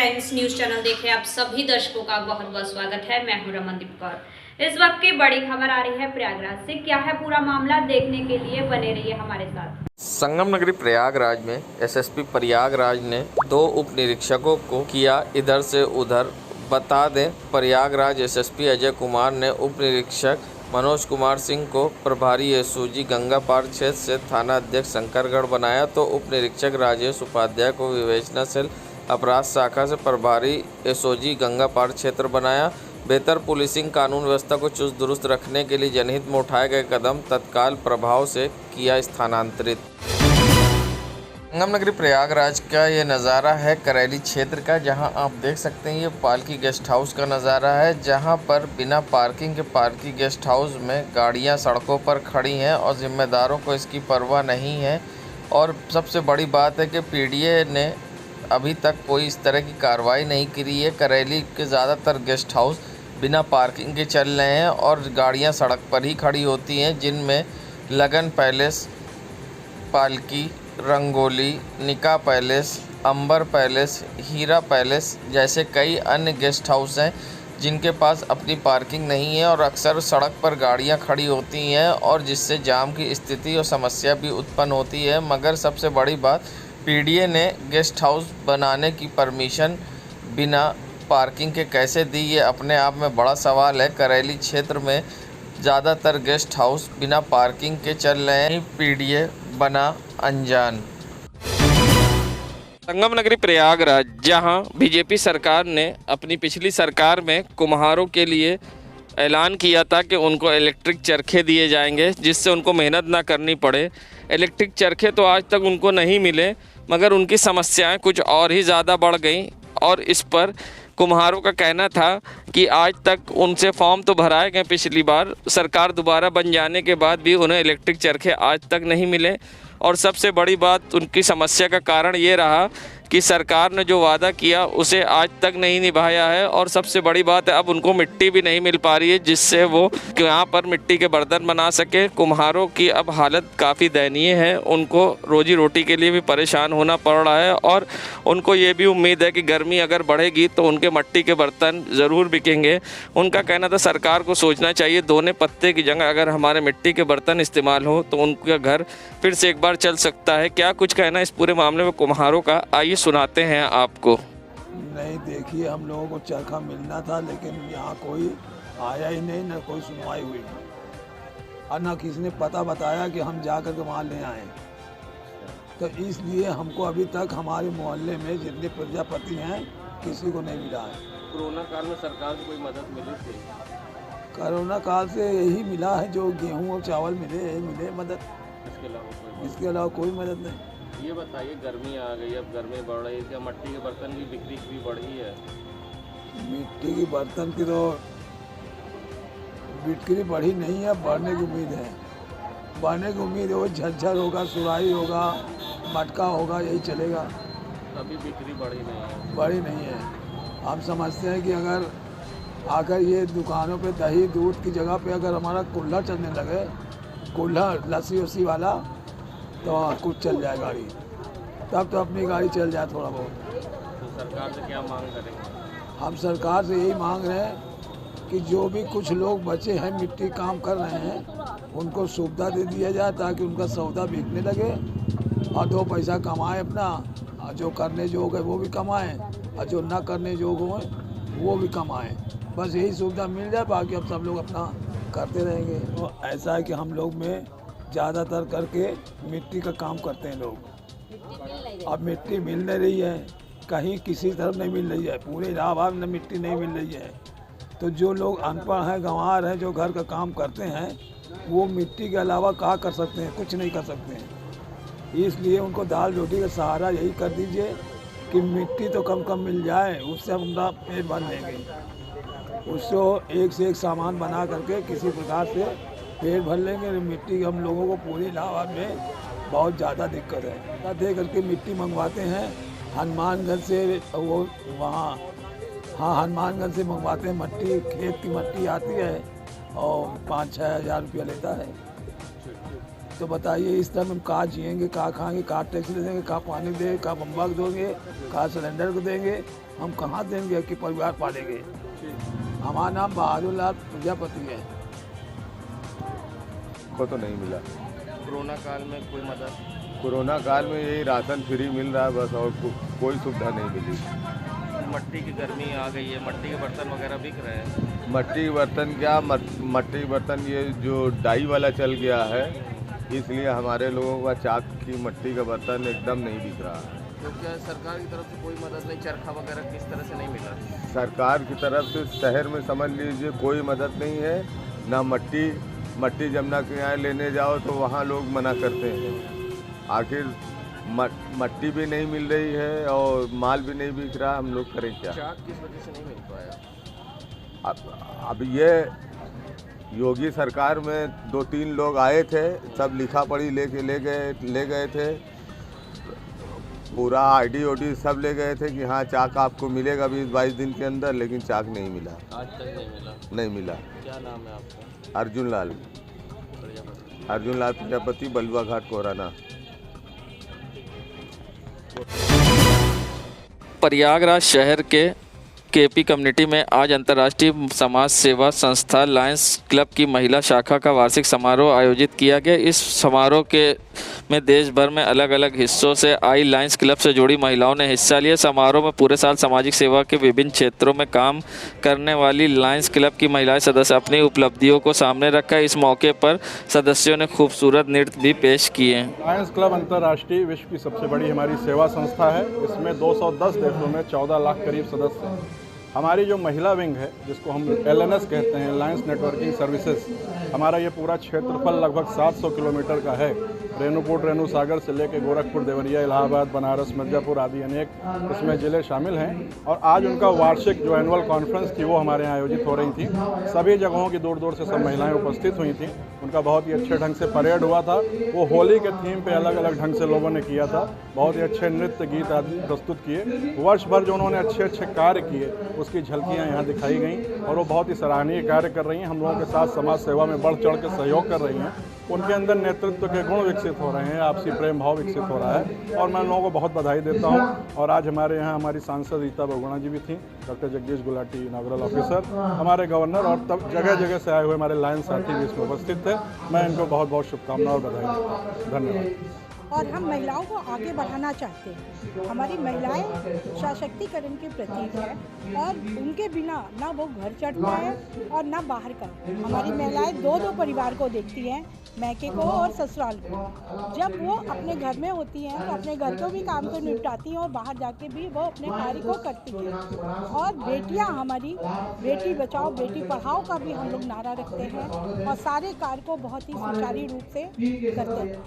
Times news channel देख रहे आप सभी दर्शकों का बहुत बहुत स्वागत है। मैं हूं रमनदीप कौर। इस वक्त की बड़ी खबर आ रही है प्रयागराज से। क्या है पूरा मामला, देखने के लिए बने रहिए हमारे साथ। संगम नगरी प्रयागराज में एसएसपी प्रयागराज ने 2 उप निरीक्षकों को किया इधर से उधर। बता दें, प्रयागराज एसएसपी अजय कुमार ने उप निरीक्षक मनोज कुमार सिंह को प्रभारी एसओजी गंगा पार क्षेत्र से थाना अध्यक्ष शंकरगढ़ बनाया, तो उप निरीक्षक राजेश उपाध्याय को विवेचना सेल अपराध शाखा से प्रभारी एसओजी गंगा पार क्षेत्र बनाया। बेहतर पुलिसिंग कानून व्यवस्था को चुस्त दुरुस्त रखने के लिए जनहित में उठाए गए कदम तत्काल प्रभाव से किया स्थानांतरित। संगम नगरी प्रयागराज का ये नज़ारा है करैली क्षेत्र का, जहां आप देख सकते हैं ये पालकी गेस्ट हाउस का नज़ारा है, जहां पर बिना पार्किंग के पालकी गेस्ट हाउस में गाड़ियां सड़कों पर खड़ी हैं और जिम्मेदारों को इसकी परवाह नहीं है। और सबसे बड़ी बात है कि पीडीए ने अभी तक कोई इस तरह की कार्रवाई नहीं करी है। करैली के ज़्यादातर गेस्ट हाउस बिना पार्किंग के चल रहे हैं और गाड़ियां सड़क पर ही खड़ी होती हैं, जिनमें लगन पैलेस, पालकी, रंगोली, निका पैलेस, अंबर पैलेस, हीरा पैलेस जैसे कई अन्य गेस्ट हाउस हैं जिनके पास अपनी पार्किंग नहीं है और अक्सर सड़क पर गाड़ियां खड़ी होती हैं और जिससे जाम की स्थिति और समस्या भी उत्पन्न होती है। मगर सबसे बड़ी बात, पीडीए ने गेस्ट हाउस बनाने की परमिशन बिना पार्किंग के कैसे दी, ये अपने आप में बड़ा सवाल है। करैली क्षेत्र में ज़्यादातर गेस्ट हाउस बिना पार्किंग के चल रहे हैं, पीडीए बना अनजान। संगम नगरी प्रयागराज, जहां बीजेपी सरकार ने अपनी पिछली सरकार में कुम्हारों के लिए ऐलान किया था कि उनको इलेक्ट्रिक चरखे दिए जाएंगे जिससे उनको मेहनत ना करनी पड़े। इलेक्ट्रिक चरखे तो आज तक उनको नहीं मिले, मगर उनकी समस्याएं कुछ और ही ज़्यादा बढ़ गई और इस पर कुम्हारों का कहना था कि आज तक उनसे फॉर्म तो भराए गए पिछली बार, सरकार दोबारा बन जाने के बाद भी उन्हें इलेक्ट्रिक चरखे आज तक नहीं मिले। और सबसे बड़ी बात, उनकी समस्या का कारण ये रहा कि सरकार ने जो वादा किया उसे आज तक नहीं निभाया है। और सबसे बड़ी बात है, अब उनको मिट्टी भी नहीं मिल पा रही है जिससे वो यहाँ पर मिट्टी के बर्तन बना सके। कुम्हारों की अब हालत काफ़ी दयनीय है, उनको रोजी रोटी के लिए भी परेशान होना पड़ रहा है और उनको ये भी उम्मीद है कि गर्मी अगर बढ़ेगी तो उनके मिट्टी के बर्तन ज़रूर बिकेंगे। उनका कहना था सरकार को सोचना चाहिए, दोने पत्ते की जगह अगर हमारे मिट्टी के बर्तन इस्तेमाल हो तो उनका घर फिर से एक बार चल सकता है। क्या कुछ कहना है इस पूरे मामले में कुम्हारों का, आइए सुनाते हैं आपको। नहीं, देखिए, हम लोगों को चरखा मिलना था लेकिन यहाँ कोई आया ही नहीं, न कोई सुनवाई हुई और न किसी ने पता बताया कि हम जा कर के वहाँ ले आएँ। तो इसलिए हमको अभी तक हमारे मोहल्ले में जितने प्रजापति हैं किसी को नहीं मिला है। कोरोना काल में सरकार से कोई मदद मिली थी? कोरोना काल से यही मिला है, जो गेहूँ और चावल मिले, यही मिले मदद। इसके अलावा कोई मदद नहीं। ये बताइए, गर्मी आ गई, अब गर्मी बढ़ रही है, क्या मिट्टी के बर्तन की बिक्री भी बढ़ी है? मिट्टी के बर्तन की तो बिक्री बढ़ी नहीं है, बढ़ने की उम्मीद है। बढ़ने की उम्मीद है, वो झज्झर होगा, सुराही होगा, मटका होगा, यही चलेगा। अभी बिक्री बढ़ी नहीं है? बढ़ी नहीं है। हम समझते हैं कि अगर आकर ये दुकानों पे दही दूध की जगह पे अगर हमारा कुल्हड़ चलने लगे, कुल्हड़ लस्सी उस्सी वाला, तो कुछ चल जाए गाड़ी, तब तो अपनी गाड़ी चल जाए थोड़ा बहुत। तो सरकार से क्या मांग करेंगे? हम सरकार से यही मांग रहे हैं कि जो भी कुछ लोग बचे हैं मिट्टी काम कर रहे हैं उनको सुविधा दे दिया जाए ताकि उनका सौदा बिकने लगे और 2 पैसा कमाएं अपना, और जो करने जोग है वो भी कमाएं और जो ना करने जोग हो वो भी कमाएं। बस यही सुविधा मिल जाए, बाकी अब सब लोग अपना करते रहेंगे। तो ऐसा है कि हम लोग में ज़्यादातर करके मिट्टी का काम करते हैं लोग। अब मिट्टी मिल नहीं रही है, कहीं किसी तरफ नहीं मिल रही है, पूरे इलाहाबाद में मिट्टी नहीं मिल रही है। तो जो लोग अनपढ़ हैं, गंवार हैं, जो घर का काम करते हैं, वो मिट्टी के अलावा क्या कर सकते हैं? कुछ नहीं कर सकते हैं। इसलिए उनको दाल रोटी का सहारा यही कर दीजिए कि मिट्टी तो कम कम मिल जाए, उससे हमारा पेट भर लेंगे। उससे एक से एक सामान बना करके किसी प्रकार से पेट भर लेंगे। मिट्टी हम लोगों को पूरी इलाहाबाद में बहुत ज़्यादा दिक्कत है। दे करके मिट्टी मंगवाते हैं हनुमानगंज से, वो वहाँ, हाँ, हनुमानगंज से मंगवाते हैं मट्टी, खेत की मट्टी आती है और 5-6 हज़ार रुपया लेता है। तो बताइए इस तरह हम कहाँ जिएंगे, कहाँ खाएंगे, कहाँ टैक्स ले देंगे, कहाँ पानी देंगे, कहाँ बम्बा को देंगे, कहाँ सिलेंडर को देंगे, हम कहाँ देंगे कि परिवार पालेंगे। हमारा नाम बहादुर लाल प्रजापति है। को तो नहीं मिला। कोरोना काल में कोई मदद? कोरोना काल में यही राशन फ्री मिल रहा है बस, और कोई सुविधा नहीं मिली। मट्टी की गर्मी आ गई है, मट्टी के बर्तन वगैरह बिक रहे हैं। मट्टी के बर्तन क्या, मट्टी के बर्तन ये जो डाई वाला चल गया है, इसलिए हमारे लोगों का चाक की मट्टी का बर्तन एकदम नहीं बिक रहा है। तो क्या सरकार की तरफ से कोई मदद नहीं, चरखा वगैरह किस तरह से नहीं मिला? सरकार की तरफ से शहर में समझ लीजिए कोई मदद नहीं है। ना मट्टी जमुना के यहाँ लेने जाओ तो वहाँ लोग मना करते हैं। आखिर मट्टी भी नहीं मिल रही है और माल भी नहीं बिक रहा, हम लोग करें क्या? चाक किस वजह से नहीं मिल पाया? अब ये योगी सरकार में 2-3 लोग आए थे, सब लिखा पढ़ी ले गए थे, पूरा ID सब ले गए थे कि हाँ चाक आपको मिलेगा 20-22 दिन के अंदर, लेकिन चाक नहीं मिला। आज तक नहीं मिला? नहीं मिला। क्या नाम है आपका? अर्जुन लाल प्रजापति, बलुआ घाट, कोहराना। प्रयागराज शहर के केपी कम्युनिटी में आज अंतर्राष्ट्रीय समाज सेवा संस्था लायंस क्लब की महिला शाखा का वार्षिक समारोह आयोजित किया गया। इस समारोह में देश भर में अलग अलग हिस्सों से आई लायंस क्लब से जुड़ी महिलाओं ने हिस्सा लिया। समारोह में पूरे साल सामाजिक सेवा के विभिन्न क्षेत्रों में काम करने वाली लायंस क्लब की महिला सदस्य अपनी उपलब्धियों को सामने रखा। इस मौके पर सदस्यों ने खूबसूरत नृत्य भी पेश किए। लायंस क्लब अंतर्राष्ट्रीय विश्व की सबसे बड़ी हमारी सेवा संस्था है। इसमें 210 देशों में 14 लाख करीब सदस्य हैं। हमारी जो महिला विंग है, जिसको हम LNS कहते हैं, लायंस नेटवर्किंग सर्विसेज, हमारा ये पूरा क्षेत्रफल लगभग 700 किलोमीटर का है। रेणुकूट, रेणु सागर से लेकर गोरखपुर, देवरिया, इलाहाबाद, बनारस, मिर्ज़ापुर आदि अनेक इसमें ज़िले शामिल हैं। और आज उनका वार्षिक जो एनुअल कॉन्फ्रेंस थी वो हमारे यहाँ आयोजित हो रही थी। सभी जगहों की दूर दूर से सब महिलाएं उपस्थित हुई थी। उनका बहुत ही अच्छे ढंग से परेड हुआ था। वो होली के थीम पे अलग अलग ढंग से लोगों ने किया था। बहुत ही अच्छे नृत्य गीत आदि प्रस्तुत किए। वर्ष भर जो उन्होंने अच्छे अच्छे कार्य किए उसकी झलकियाँ यहाँ दिखाई गईं और वो बहुत ही सराहनीय कार्य कर रही हैं। हम लोगों के साथ समाज सेवा में बढ़ चढ़ के सहयोग कर रही हैं। उनके अंदर नेतृत्व के गुण विकसित हो रहे हैं, आपसी प्रेम भाव विकसित हो रहा है और मैं उन लोगों को बहुत बधाई देता हूं। और आज हमारे यहाँ हमारी सांसद रीता बहुगुणा जी भी थी, doctor Jagdish Gulati inaugural officer, हमारे गवर्नर और तब जगह जगह से आए हुए हमारे लायंस साथी भी इसमें उपस्थित थे। मैं इनको बहुत बहुत शुभकामनाएं और बधाई देता हूँ। धन्यवाद। और हम महिलाओं को आगे बढ़ाना चाहते हैं। हमारी महिलाएं सशक्तिकरण के प्रतीक है और उनके बिना ना वो घर चढ़ पाए और ना बाहर का। हमारी महिलाएं दो परिवार को देखती हैं, मैके को और ससुराल को। जब वो अपने घर में होती हैं तो अपने घर को भी काम को निपटाती हैं और बाहर जाके भी वो अपने कार्य को करती हैं। और बेटियां हमारी बेटी बचाओ बेटी पढ़ाओ का भी हम लोग नारा रखते हैं और सारे कार्य को बहुत ही सुचारू रूप से करते हैं।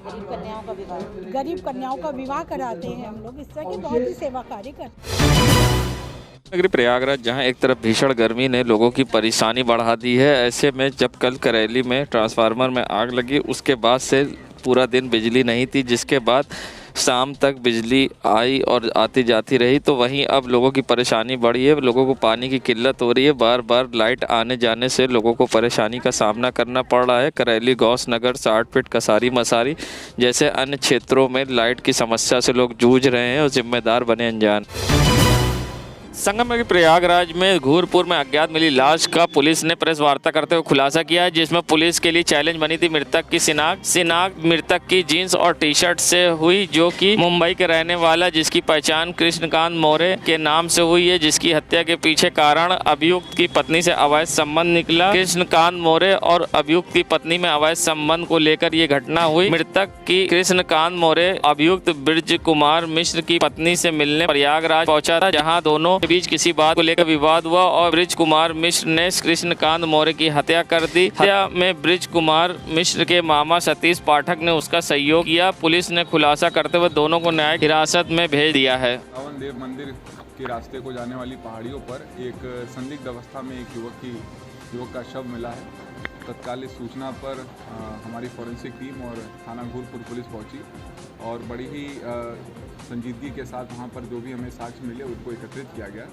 गरीब कन्याओं का विवाह कराते हैं हम लोग। इस तरह के बहुत ही सेवा कार्य करते हैं। नगरी प्रयागराज जहां एक तरफ भीषण गर्मी ने लोगों की परेशानी बढ़ा दी है, ऐसे में जब कल करैली में ट्रांसफार्मर में आग लगी उसके बाद से पूरा दिन बिजली नहीं थी, जिसके बाद शाम तक बिजली आई और आती जाती रही। तो वहीं अब लोगों की परेशानी बढ़ी है, लोगों को पानी की किल्लत हो रही है। बार बार लाइट आने जाने से लोगों को परेशानी का सामना करना पड़ रहा है। करैली, गौस नगर, 60 फीट, कसारी, मसारी जैसे अन्य क्षेत्रों में लाइट की समस्या से लोग जूझ रहे हैं और जिम्मेदार बने अनजान। संगम में प्रयागराज में घूरपुर में अज्ञात मिली लाश का पुलिस ने प्रेस वार्ता करते हुए खुलासा किया है, जिसमें पुलिस के लिए चैलेंज बनी थी मृतक की शिनाख्त मृतक की जीन्स और टी-शर्ट से हुई, जो कि मुंबई के रहने वाला, जिसकी पहचान कृष्णकांत मौर्य के नाम से हुई है, जिसकी हत्या के पीछे कारण अभियुक्त की पत्नी से अवैध संबंध निकला। कृष्णकांत मौर्य और अभियुक्त की पत्नी में अवैध संबंध को लेकर ये घटना हुई। मृतक की कृष्णकांत मौर्य अभियुक्त ब्रिज कुमार मिश्र की पत्नी से मिलने प्रयागराज पहुंचा था, जहां दोनों बीच किसी बात को लेकर विवाद हुआ और ब्रिज कुमार मिश्र ने कृष्णकांत मौर्य की हत्या कर दी। हत्या में ब्रिज कुमार मिश्र के मामा सतीश पाठक ने उसका सहयोग किया। पुलिस ने खुलासा करते हुए दोनों को न्यायिक हिरासत में भेज दिया है। रावण देव मंदिर के रास्ते को जाने वाली पहाड़ियों पर एक संदिग्ध अवस्था में एक युवक का शव मिला है। तत्काल सूचना पर हमारी फॉरेंसिक टीम और थाना घूरपुर पुलिस पहुंची और बड़ी ही संजीदगी के साथ वहां पर जो भी हमें साक्ष्य मिले उनको एकत्रित किया गया।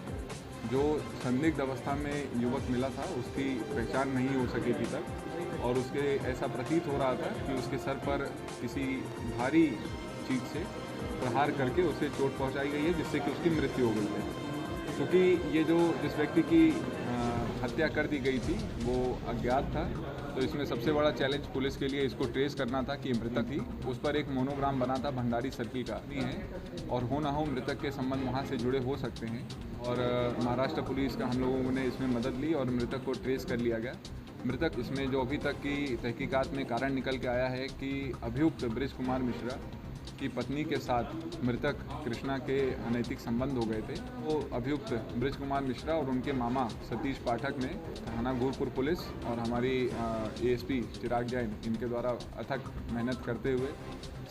जो संदिग्ध अवस्था में युवक मिला था उसकी पहचान नहीं हो सकी अभी तक और उसके ऐसा प्रतीत हो रहा था कि उसके सर पर किसी भारी चीज़ से प्रहार करके उसे चोट पहुंचाई गई है, जिससे कि उसकी मृत्यु हो गई है। क्योंकि ये जो जिस व्यक्ति की हत्या कर दी गई थी वो अज्ञात था, तो इसमें सबसे बड़ा चैलेंज पुलिस के लिए इसको ट्रेस करना था कि मृतक थी। उस पर एक मोनोग्राम बना था भंडारी सर्किल का नहीं है, और हो ना हो मृतक के संबंध वहाँ से जुड़े हो सकते हैं। और महाराष्ट्र पुलिस का हम लोगों ने इसमें मदद ली और मृतक को ट्रेस कर लिया गया। मृतक इसमें जो अभी तक की तहकीकात में कारण निकल के आया है कि अभियुक्त ब्रिज कुमार मिश्रा की पत्नी के साथ मृतक कृष्णा के अनैतिक संबंध हो गए थे। वो अभियुक्त ब्रिज कुमार मिश्रा और उनके मामा सतीश पाठक ने थाना घूरपुर पुलिस और हमारी एएसपी चिराग जैन इनके द्वारा अथक मेहनत करते हुए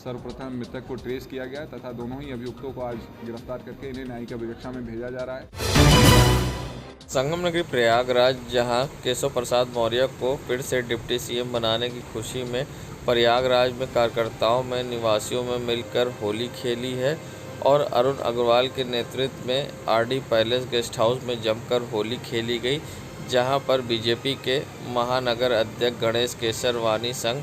सर्वप्रथम मृतक को ट्रेस किया गया तथा दोनों ही अभियुक्तों को आज गिरफ्तार करके इन्हें न्यायिक अभिरक्षा में भेजा जा रहा है। संगम नगरी प्रयागराज, जहां केशव प्रसाद मौर्य को फिर से डिप्टी सीएम बनाने की खुशी में प्रयागराज में कार्यकर्ताओं में निवासियों में मिलकर होली खेली है और अरुण अग्रवाल के नेतृत्व में आरडी पैलेस गेस्ट हाउस में जमकर होली खेली गई, जहां पर बीजेपी के महानगर अध्यक्ष गणेश केसरवानी संग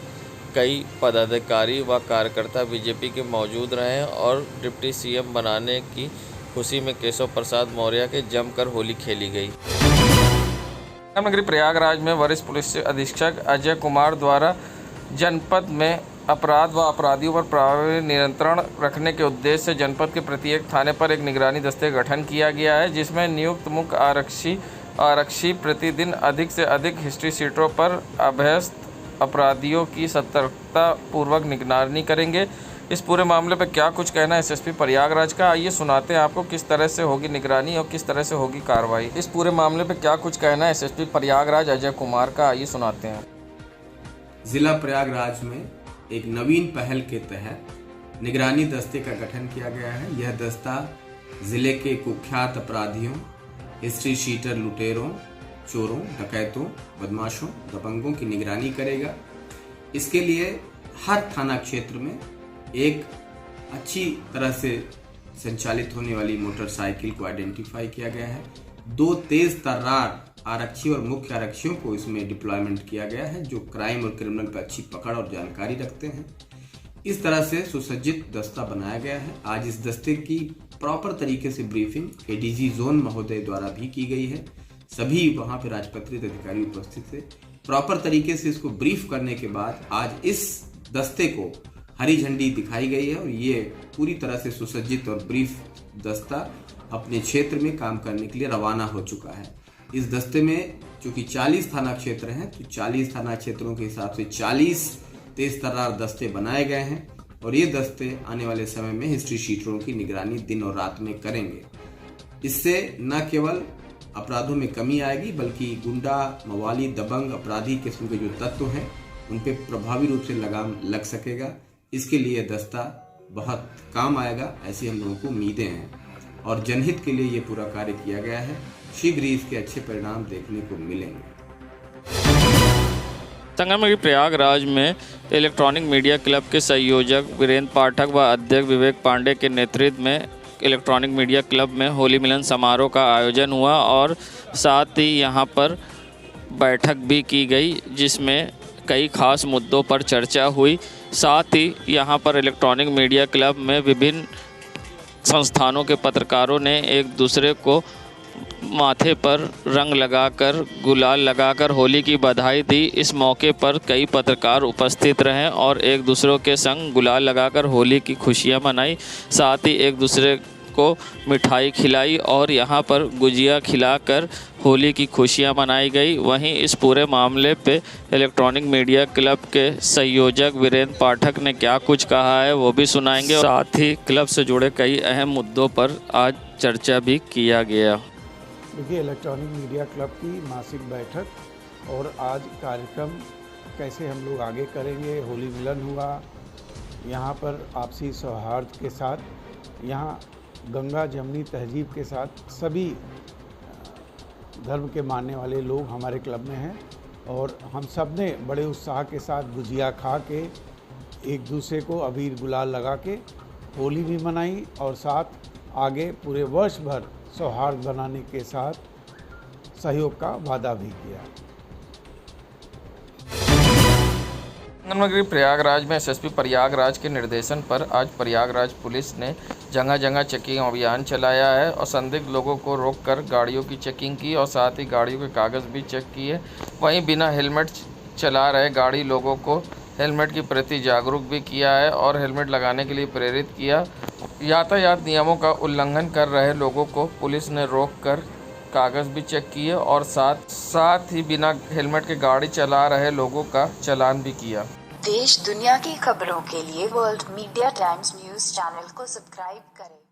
कई पदाधिकारी व कार्यकर्ता बीजेपी के मौजूद रहे और डिप्टी सीएम बनाने की खुशी में केशव प्रसाद मौर्य के जमकर होली खेली गई। नगरी प्रयागराज में वरिष्ठ पुलिस अधीक्षक अजय कुमार द्वारा जनपद में अपराध व अपराधियों पर प्रभावी नियंत्रण रखने के उद्देश्य से जनपद के प्रत्येक थाने पर एक निगरानी दस्ते का गठन किया गया है, जिसमें नियुक्त मुख्य आरक्षी प्रतिदिन अधिक से अधिक हिस्ट्री सीटों पर अभ्यस्त अपराधियों की सतर्कता पूर्वक निगरानी करेंगे। इस पूरे मामले पर क्या कुछ कहना है एसएसपी प्रयागराज का, आइए सुनाते हैं आपको किस तरह से होगी निगरानी और किस तरह से होगी कार्रवाई। इस पूरे मामले पर क्या कुछ कहना है एसएसपी प्रयागराज अजय कुमार का, आइए सुनाते हैं। जिला प्रयागराज में एक नवीन पहल के तहत निगरानी दस्ते का गठन किया गया है। यह दस्ता जिले के कुख्यात अपराधियों, हिस्ट्री शीटर, लुटेरों, चोरों, डकैतों, बदमाशों, दबंगों की निगरानी करेगा। इसके लिए हर थाना क्षेत्र में एक अच्छी तरह से संचालित होने वाली मोटरसाइकिल को आइडेंटिफाई किया गया है। 2 तेज तर्रार आरक्षी और मुख्य आरक्षियों को इसमें डिप्लॉयमेंट किया गया है, जो क्राइम और क्रिमिनल पर अच्छी पकड़ और जानकारी रखते हैं। इस तरह से सुसज्जित दस्ता बनाया गया है। आज इस दस्ते की प्रॉपर तरीके से ब्रीफिंग एडीजी जोन महोदय द्वारा भी की गई है। सभी वहां पर राजपत्रित अधिकारी उपस्थित थे। प्रॉपर तरीके से इसको ब्रीफ करने के बाद आज इस दस्ते को हरी झंडी दिखाई गई है और ये पूरी तरह से सुसज्जित और ब्रीफ दस्ता अपने क्षेत्र में काम करने के लिए रवाना हो चुका है। इस दस्ते में चूंकि 40 थाना क्षेत्र हैं, तो 40 थाना क्षेत्रों के हिसाब से 40 तेज तर्रार दस्ते बनाए गए हैं और ये दस्ते आने वाले समय में हिस्ट्री शीटरों की निगरानी दिन और रात में करेंगे। इससे न केवल अपराधों में कमी आएगी, बल्कि गुंडा, मवाली, दबंग, अपराधी किस्म के जो तत्व हैं उन पे प्रभावी रूप से लगाम लग सकेगा। इसके लिए दस्ता बहुत काम आएगा, ऐसी हम लोगों को उम्मीदें हैं और जनहित के लिए ये पूरा कार्य किया गया है। शीघ्र ही इसके अच्छे परिणाम देखने को मिलेंगे। संगम नगरी प्रयागराज में इलेक्ट्रॉनिक मीडिया क्लब के संयोजक वीरेंद्र पाठक व अध्यक्ष विवेक पांडे के नेतृत्व में इलेक्ट्रॉनिक मीडिया क्लब में होली मिलन समारोह का आयोजन हुआ और साथ ही यहां पर बैठक भी की गई, जिसमें कई खास मुद्दों पर चर्चा हुई। साथ ही यहां पर इलेक्ट्रॉनिक मीडिया क्लब में विभिन्न संस्थानों के पत्रकारों ने एक दूसरे को माथे पर रंग लगाकर, गुलाल लगाकर होली की बधाई दी। इस मौके पर कई पत्रकार उपस्थित रहे और एक दूसरे के संग गुलाल लगाकर होली की खुशियां मनाई। साथ ही एक दूसरे को मिठाई खिलाई और यहां पर गुजिया खिलाकर होली की खुशियां मनाई गई। वहीं इस पूरे मामले पे इलेक्ट्रॉनिक मीडिया क्लब के संयोजक वीरेंद्र पाठक ने क्या कुछ कहा है वो भी सुनाएंगे। साथ ही क्लब से जुड़े कई अहम मुद्दों पर आज चर्चा भी किया गया। देखिए, इलेक्ट्रॉनिक मीडिया क्लब की मासिक बैठक और आज कार्यक्रम कैसे हम लोग आगे करेंगे। होली मिलन हुआ यहाँ पर आपसी सौहार्द के साथ, यहाँ गंगा जमनी तहजीब के साथ सभी धर्म के मानने वाले लोग हमारे क्लब में हैं और हम सब ने बड़े उत्साह के साथ गुजिया खा के, एक दूसरे को अबीर गुलाल लगा के होली भी मनाई और साथ आगे पूरे वर्ष भर सौहार्द बनाने के साथ सहयोग का वादा भी किया। नगरी प्रयागराज में एसएसपी प्रयागराज के निर्देशन पर आज प्रयागराज पुलिस ने जगह जगह चेकिंग अभियान चलाया है और संदिग्ध लोगों को रोककर गाड़ियों की चेकिंग की और साथ ही गाड़ियों के कागज़ भी चेक किए। वहीं बिना हेलमेट चला रहे गाड़ी लोगों को हेलमेट के प्रति जागरूक भी किया है और हेलमेट लगाने के लिए प्रेरित किया। यातायात नियमों का उल्लंघन कर रहे लोगों को पुलिस ने रोककर कागज़ भी चेक किए और साथ ही बिना हेलमेट के गाड़ी चला रहे लोगों का चालान भी किया। देश दुनिया की खबरों के लिए world media times news channel को सब्सक्राइब करें।